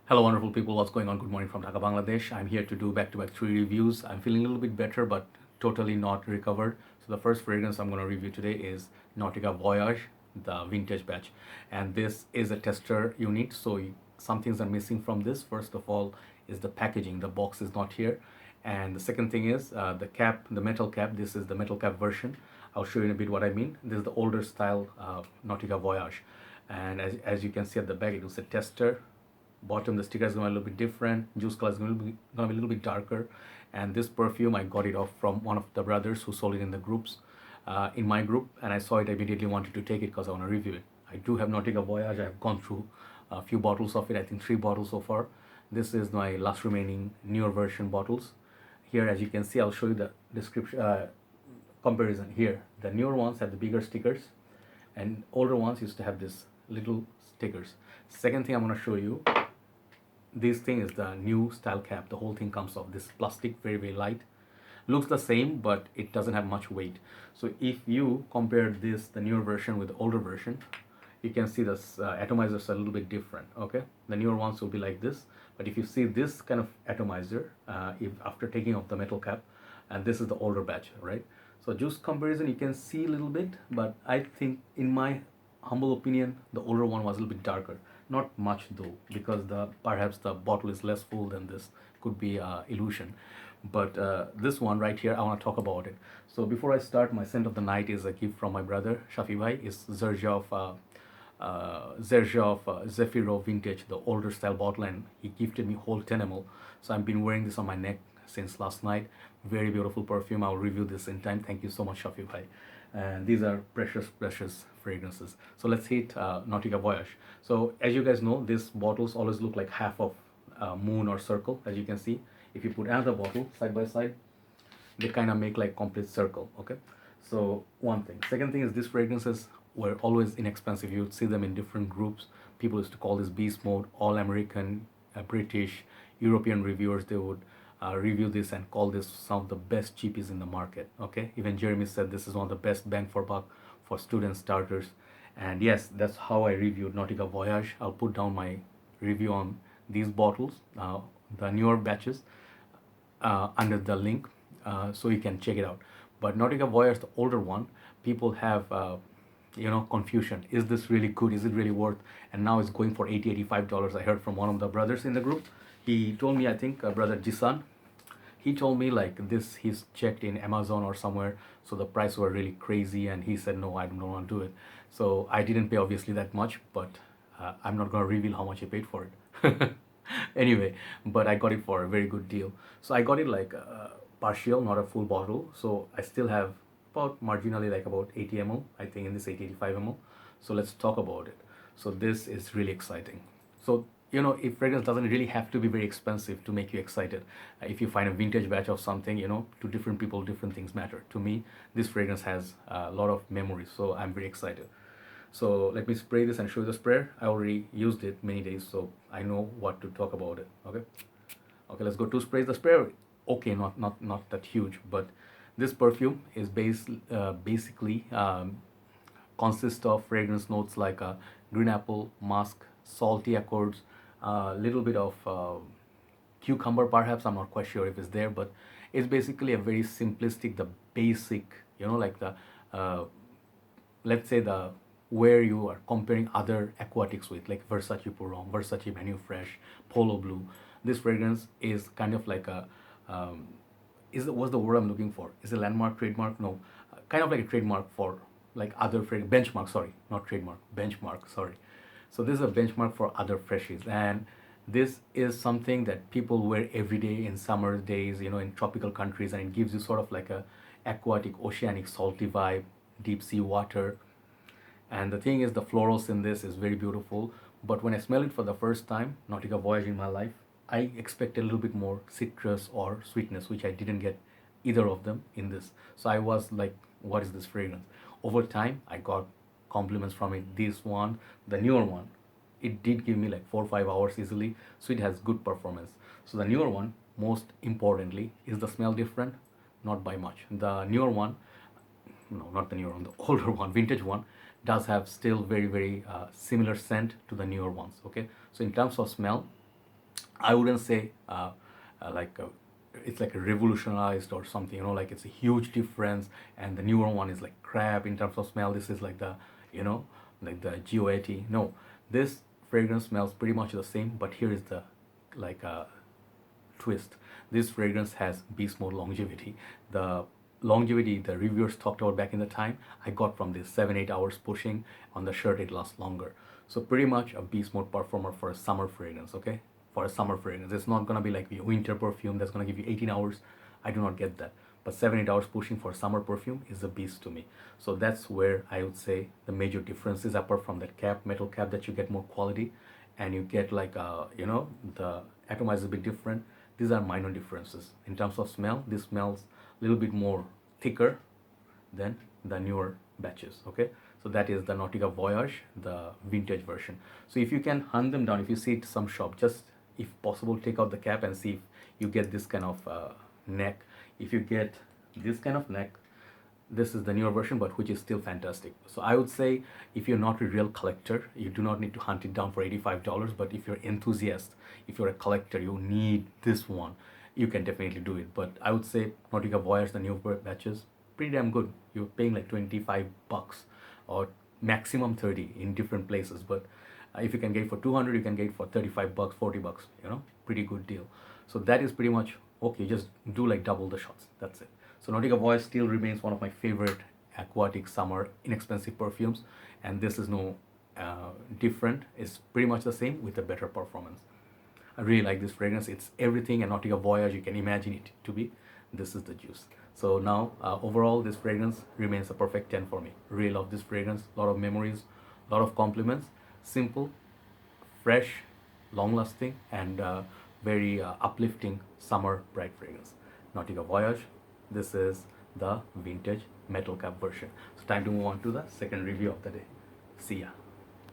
Hello, wonderful people. What's going on? Good morning from Dhaka, Bangladesh. I'm here to do back-to-back three reviews. I'm feeling a little bit better, but totally not recovered. So the first fragrance I'm going to review today is Nautica Voyage, the vintage batch. And this is a tester unit, so some things are missing from this. First of all is the packaging. The box is not here. And the second thing is the cap, the metal cap. This is the metal cap version. I'll show you in a bit what I mean. This is the older style Nautica Voyage. And as you can see at the back, it was a tester. Bottom, the sticker is going to be a little bit different. Juice color is going to be a little bit darker. And this perfume, I got it off from one of the brothers who sold it in the groups, in my group. And I saw it, I immediately wanted to take it because I want to review it. I do have Nautica Voyage. I've gone through a few bottles of it. I think 3 bottles so far. This is my last remaining newer version bottles. Here, as you can see, I'll show you the description comparison here. The newer ones have the bigger stickers, and older ones used to have this little stickers. Second thing I'm going to show you, this thing is the new style cap. The whole thing comes off. This plastic, very light, looks the same, but it doesn't have much weight. So if you compare this, the newer version, with the older version, you can see the atomizers are a little bit different. Okay, the newer ones will be like this, but if you see this kind of atomizer, if after taking off the metal cap, and this is the older batch, right? So just comparison, you can see a little bit, but I think, in my humble opinion, the older one was a little bit darker. Not much though, because perhaps the bottle is less full than this. Could be illusion. But this one right here, I want to talk about it. So before I start, my scent of the night is a gift from my brother Shafi Bhai. It's Zerjov Zefiro Vintage, the older style bottle, and he gifted me whole 10 ml. So I've been wearing this on my neck since last night. Very beautiful perfume. I'll review this in time. Thank you so much, Shafi Bhai. And these are precious fragrances. So let's hit Nautica Voyage. So as you guys know, these bottles always look like half of moon or circle. As you can see, if you put another bottle side by side, they kind of make like complete circle. Okay, so one thing. Second thing is, these fragrances were always inexpensive. You would see them in different groups. People used to call this beast mode. All American, British, European reviewers, they would review this and call this some of the best cheapies in the market. Okay, even Jeremy said this is one of the best bang for buck for student starters. And yes, that's how I reviewed Nautica Voyage. I'll put down my review on these bottles, the newer batches, under the link, so you can check it out. But Nautica Voyage, the older one, people have confusion. Is this really good? Is it really worth? And now it's going for $85. I heard from one of the brothers in the group. He told me, I think brother Jisan, he told me like this, he's checked in Amazon or somewhere, so the price were really crazy, and he said no, I don't want to do it. So I didn't pay obviously that much, but I'm not going to reveal how much I paid for it. Anyway, but I got it for a very good deal. So I got it like partial, not a full bottle. So I still have about marginally like about 80 ml, I think, in this 85 ml. So let's talk about it. So this is really exciting. So if fragrance doesn't really have to be very expensive to make you excited. If you find a vintage batch of something, to different people, different things matter. To me, this fragrance has a lot of memories, so I'm very excited. So let me spray this and show you the sprayer. I already used it many days, so I know what to talk about it. Okay, let's go to sprays. The sprayer, okay, not that huge, but this perfume is basically consists of fragrance notes like green apple, musk, salty accords, a little bit of cucumber perhaps. I'm not quite sure if it's there, but it's basically a very simplistic, the basic, like the let's say the where you are comparing other aquatics with, like Versace Pour Homme, Versace Menu Fresh, Polo Blue. This fragrance is kind of like a what's the word I'm looking for? Is it landmark, trademark? No, kind of like a trademark for like other benchmark. Sorry, not trademark, benchmark. Sorry. So this is a benchmark for other freshies, and this is something that people wear every day in summer days, in tropical countries, and it gives you sort of like a aquatic, oceanic, salty vibe, deep sea water. And the thing is, the florals in this is very beautiful. But when I smell it for the first time, Nautica Voyage, in my life, I expect a little bit more citrus or sweetness, which I didn't get either of them in this. So I was like, what is this fragrance? Over time, I got compliments from it. This one, the newer one, it did give me like 4 or 5 hours easily. So it has good performance. So the newer one, most importantly, is the smell different? Not by much. The newer one, no, not the newer one, the older one, vintage one, does have still very similar scent to the newer ones. Okay, so in terms of smell, I wouldn't say like it's like a revolutionized or something, you know, like it's a huge difference. And the newer one is like crap in terms of smell. This is like the, you know, like the GOAT. No, this fragrance smells pretty much the same, but here is the like twist. This fragrance has beast mode longevity. The longevity the reviewers talked about back in the time, I got from this 7-8 hours pushing on the shirt, it lasts longer. So pretty much a beast mode performer for a summer fragrance, okay? For a summer fragrance. It's not gonna be like a winter perfume that's gonna give you 18 hours. I do not get that. But 7-8 hours pushing for a summer perfume is a beast to me. So that's where I would say the major difference is, apart from that cap, metal cap, that you get more quality and you get like you know, the atomizer is a bit different. These are minor differences. In terms of smell, this smells a little bit more thicker than the newer batches, okay? So that is the Nautica Voyage, the vintage version. So if you can hunt them down, if you see it some shop, just if possible take out the cap and see if you get this kind of neck. If you get this kind of neck, this is the newer version, but which is still fantastic. So I would say if you're not a real collector, you do not need to hunt it down for $85. But if you're enthusiast, if you're a collector, you need this one, you can definitely do it. But I would say Nautica Voyage, the new batches, pretty damn good. You're paying like $25 or maximum 30 in different places. But if you can get it for 200, you can get it for $35, $40, you know, pretty good deal. So that is pretty much okay. Just do like double the shots. That's it. So Nautica Voyage still remains one of my favorite aquatic summer inexpensive perfumes, and this is no different. It's pretty much the same with a better performance. I really like this fragrance. It's everything a Nautica Voyage you can imagine it to be. This is the juice. So now overall this fragrance remains a perfect 10 for me. Really love this fragrance. A lot of memories, a lot of compliments. Simple, fresh, long lasting, and very uplifting summer bright fragrance. Nautica Voyage. This is the vintage metal cap version. So time to move on to the second review of the day. See ya.